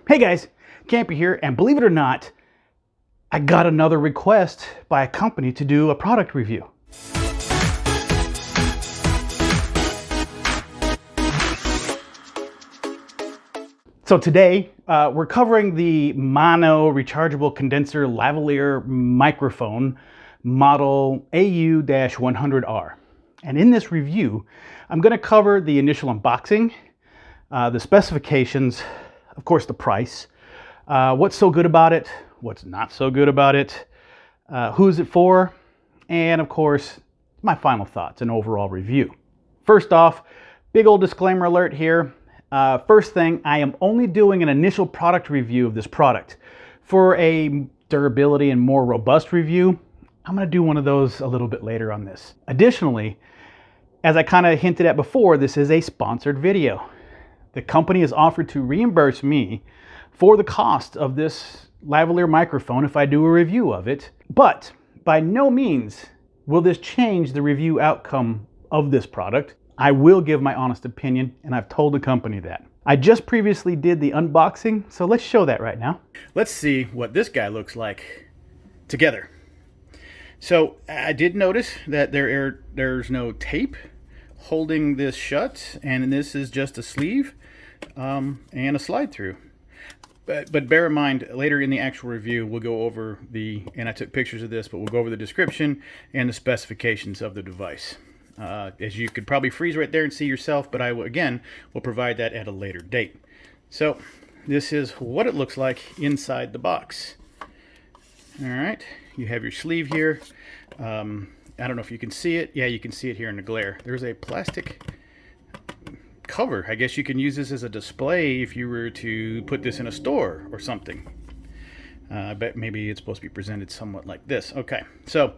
Hey guys, Campy here, and believe it or not, I got another request by a company to do a product review. So today, we're covering the Maono rechargeable condenser lavalier microphone model AU-100R. And in this review, I'm going to cover the initial unboxing, the specifications, of course the price, what's so good about it, what's not so good about it, who is it for, and of course, my final thoughts and overall review. First off, big old disclaimer alert here. First thing, I am only doing an initial product review of this product. For a durability and more robust review, I'm going to do one of those a little bit later on this. Additionally, as I kind of hinted at before, this is a sponsored video. The company has offered to reimburse me for the cost of this lavalier microphone if I do a review of it, but by no means will this change the review outcome of this product. I will give my honest opinion, and I've told the company that. I just previously did the unboxing, so let's show that right now. Let's see what this guy looks like together. So I did notice that there's no tape holding this shut, and this is just a sleeve and a slide through. But bear in mind, later in the actual review, we'll go over and I took pictures of this, but we'll go over the description and the specifications of the device. As you could probably freeze right there and see yourself, but I will, again, will provide that at a later date. So this is what it looks like inside the box. All right, you have your sleeve here. I don't know if you can see it. Yeah, you can see it here in the glare. There's a plastic cover. I guess you can use this as a display if you were to put this in a store or something. I bet maybe it's supposed to be presented somewhat like this. Okay, so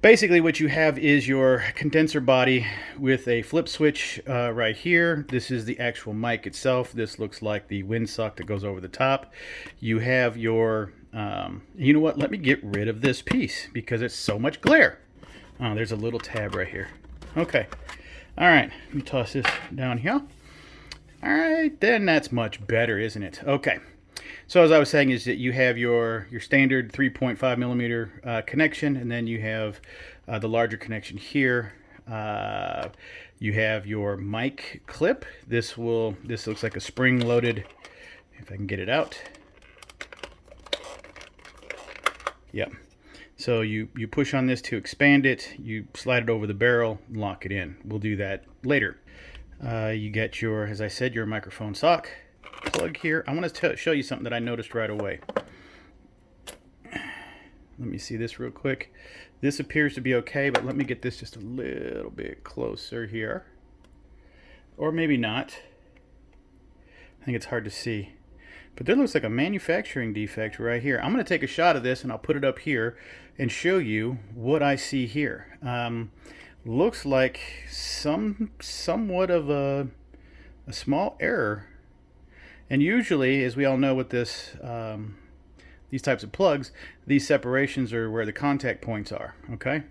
basically what you have is your condenser body with a flip switch right here. This is the actual mic itself. This looks like the windsock that goes over the top. You have your, you know what, let me get rid of this piece because it's so much glare. Oh, there's a little tab right here. Okay. All right. Let me toss this down here. All right. Then that's much better, isn't it? Okay. So as I was saying is that you have your standard 3.5 millimeter connection, and then you have the larger connection here. You have your mic clip. This looks like a spring-loaded, if I can get it out. Yep. So you push on this to expand it, you slide it over the barrel, and lock it in. We'll do that later. You get your, as I said, your microphone sock plug here. I want to show you something that I noticed right away. Let me see this real quick. This appears to be okay, but let me get this just a little bit closer here. Or maybe not. I think it's hard to see. But there looks like a manufacturing defect right here. I'm going to take a shot of this and I'll put it up here and show you what I see here. Looks like somewhat of a small error. And usually, as we all know with this, these types of plugs, these separations are where the contact points are, okay?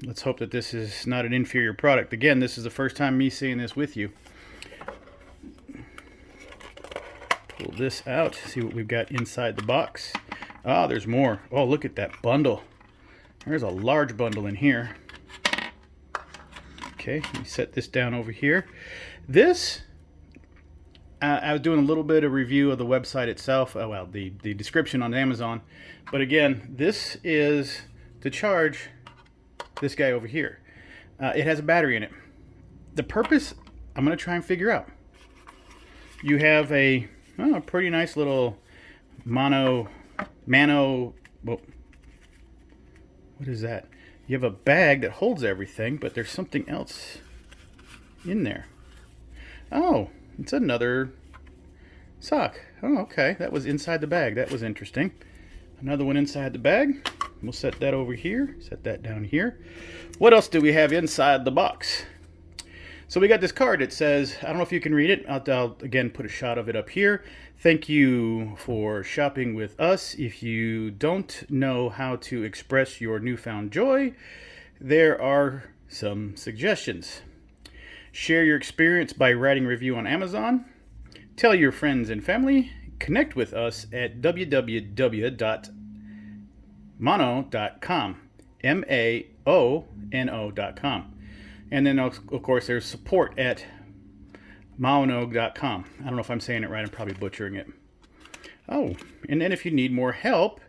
Let's hope that this is not an inferior product. Again, this is the first time me seeing this with you. Pull this out, see what we've got inside the box. Ah, there's more. Oh, look at that bundle. There's a large bundle in here. Okay, let me set this down over here. This, I was doing a little bit of review of the website itself, well, the description on Amazon. But again, this is to charge this guy over here. It has a battery in it. The purpose, I'm going to try and figure out. You have a pretty nice little Maono, well, what is that? You have a bag that holds everything, but there's something else in there. Oh, it's another sock. Oh, okay, that was inside the bag. That was interesting. Another one inside the bag. We'll set that over here, set that down here. What else do we have inside the box? So we got this card. It says, I don't know if you can read it. I'll again put a shot of it up here. Thank you for shopping with us. If you don't know how to express your newfound joy, there are some suggestions. Share your experience by writing a review on Amazon. Tell your friends and family. Connect with us at www.maono.com. Maono.com. And then, of course, there's support at Maono.com. I don't know if I'm saying it right. I'm probably butchering it. Oh, and then if you need more help,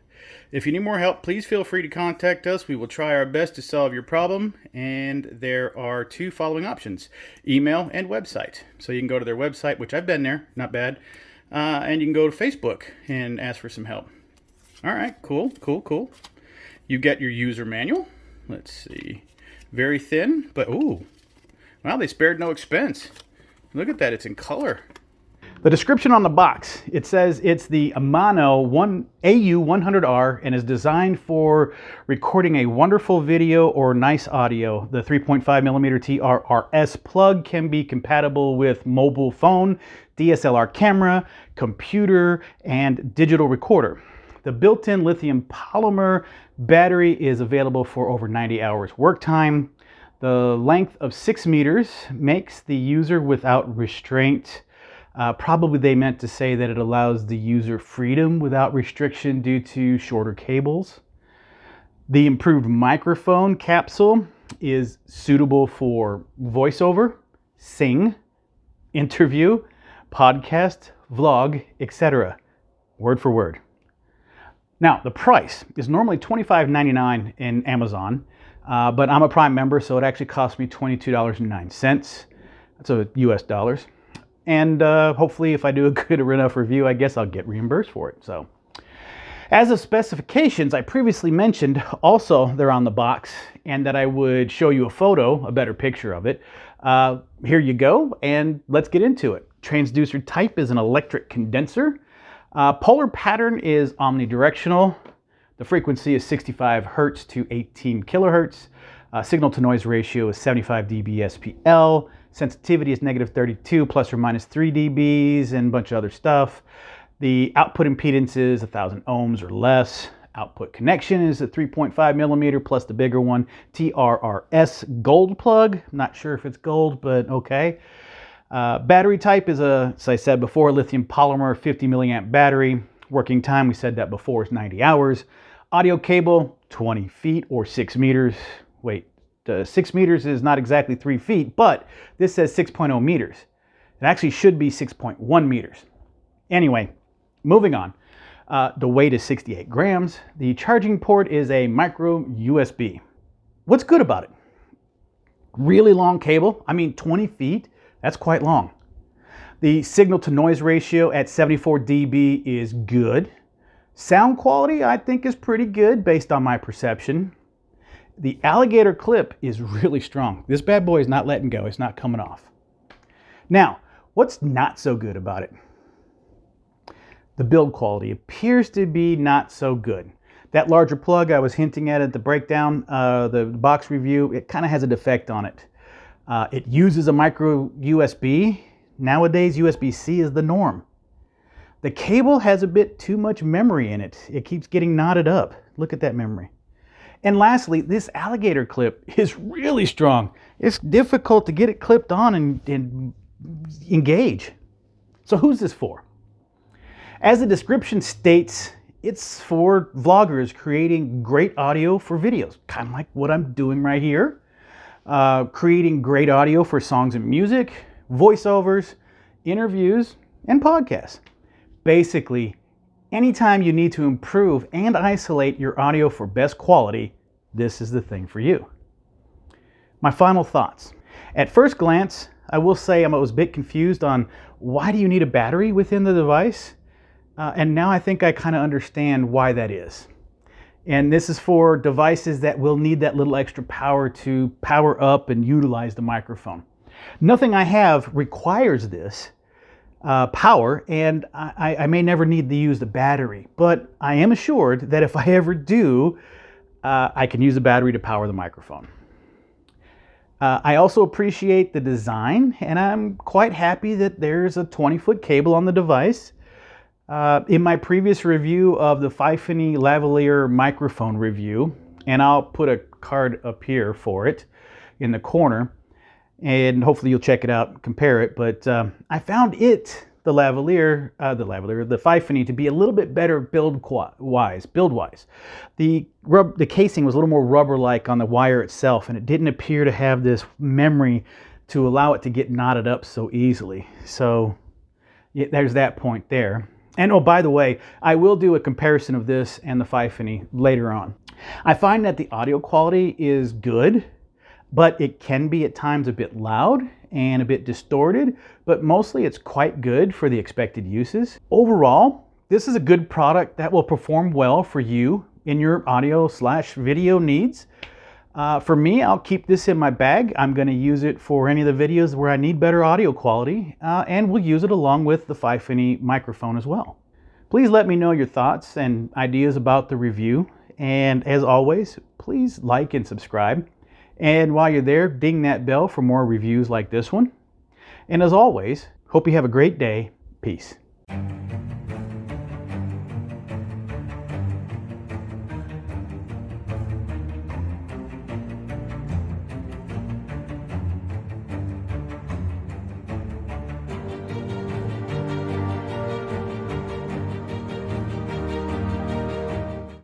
please feel free to contact us. We will try our best to solve your problem. And there are two following options: email and website. So you can go to their website, which I've been there, not bad. And you can go to Facebook and ask for some help. All right, cool. You get your user manual. Let's see. Very thin, but ooh. Wow, they spared no expense. Look at that, it's in color. The description on the box, it says it's the Maono AU-100R and is designed for recording a wonderful video or nice audio. The 3.5mm TR-RS plug can be compatible with mobile phone, DSLR camera, computer, and digital recorder. The built-in lithium polymer battery is available for over 90 hours work time. The length of 6 meters makes the user without restraint. Probably they meant to say that it allows the user freedom without restriction due to shorter cables. The improved microphone capsule is suitable for voiceover, sing, interview, podcast, vlog, etc. Word for word. Now, the price is normally $25.99 in Amazon, but I'm a Prime member, so it actually cost me $22.09. That's US dollars. And hopefully if I do a good enough review, I guess I'll get reimbursed for it. So, as of specifications, I previously mentioned also they're on the box and that I would show you a photo, a better picture of it. Here you go, and let's get into it. Transducer type is an electric condenser. Polar pattern is omnidirectional. The frequency is 65 Hertz to 18 kilohertz. Signal to noise ratio is 75 dB SPL. Sensitivity is -32 plus or minus 3 dBs and a bunch of other stuff. The output impedance is 1,000 ohms or less. Output connection is a 3.5mm plus the bigger one. TR-RS gold plug. I'm not sure if it's gold, but okay. Battery type is as I said before, lithium polymer 50 milliamp battery. Working time, we said that before, is 90 hours. Audio cable, 20 feet or 6 meters. Wait, 6 meters is not exactly 3 feet, but this says 6.0 meters. It actually should be 6.1 meters. Anyway, moving on. The weight is 68 grams. The charging port is a micro USB. What's good about it? Really long cable. I mean, 20 feet. That's quite long. The signal to noise ratio at 74 dB is good. Sound quality, I think, is pretty good based on my perception. The alligator clip is really strong. This bad boy is not letting go. It's not coming off. Now, what's not so good about it? The build quality appears to be not so good. That larger plug I was hinting at the breakdown, the box review, it kind of has a defect on it. It uses a micro USB. Nowadays, USB-C is the norm. The cable has a bit too much memory in it. It keeps getting knotted up. Look at that memory. And lastly, this alligator clip is really strong. It's difficult to get it clipped on and engage. So who's this for? As the description states, it's for vloggers creating great audio for videos, kind of like what I'm doing right here. Creating great audio for songs and music, voiceovers, interviews, and podcasts. Basically, anytime you need to improve and isolate your audio for best quality, this is the thing for you. My final thoughts. At first glance, I will say I was a bit confused on why do you need a battery within the device? And now I think I kind of understand why that is. And this is for devices that will need that little extra power to power up and utilize the microphone. Nothing I have requires this power, and I may never need to use the battery, but I am assured that if I ever do, I can use the battery to power the microphone. I also appreciate the design, and I'm quite happy that there's a 20-foot cable on the device. In my previous review of the Phifany Lavalier microphone review, and I'll put a card up here for it in the corner, and hopefully you'll check it out and compare it, but I found it the the Fifany to be a little bit better build-wise. The casing was a little more rubber-like on the wire itself, and it didn't appear to have this memory to allow it to get knotted up so easily. So yeah, there's that point there. And oh, by the way, I will do a comparison of this and the Fifany later on. I find that the audio quality is good, but it can be at times a bit loud and a bit distorted, but mostly it's quite good for the expected uses. Overall, this is a good product that will perform well for you in your audio/video needs. For me, I'll keep this in my bag. I'm going to use it for any of the videos where I need better audio quality, and we'll use it along with the Fifany microphone as well. Please let me know your thoughts and ideas about the review, and as always, please like and subscribe. And while you're there, ding that bell for more reviews like this one. And as always, hope you have a great day. Peace.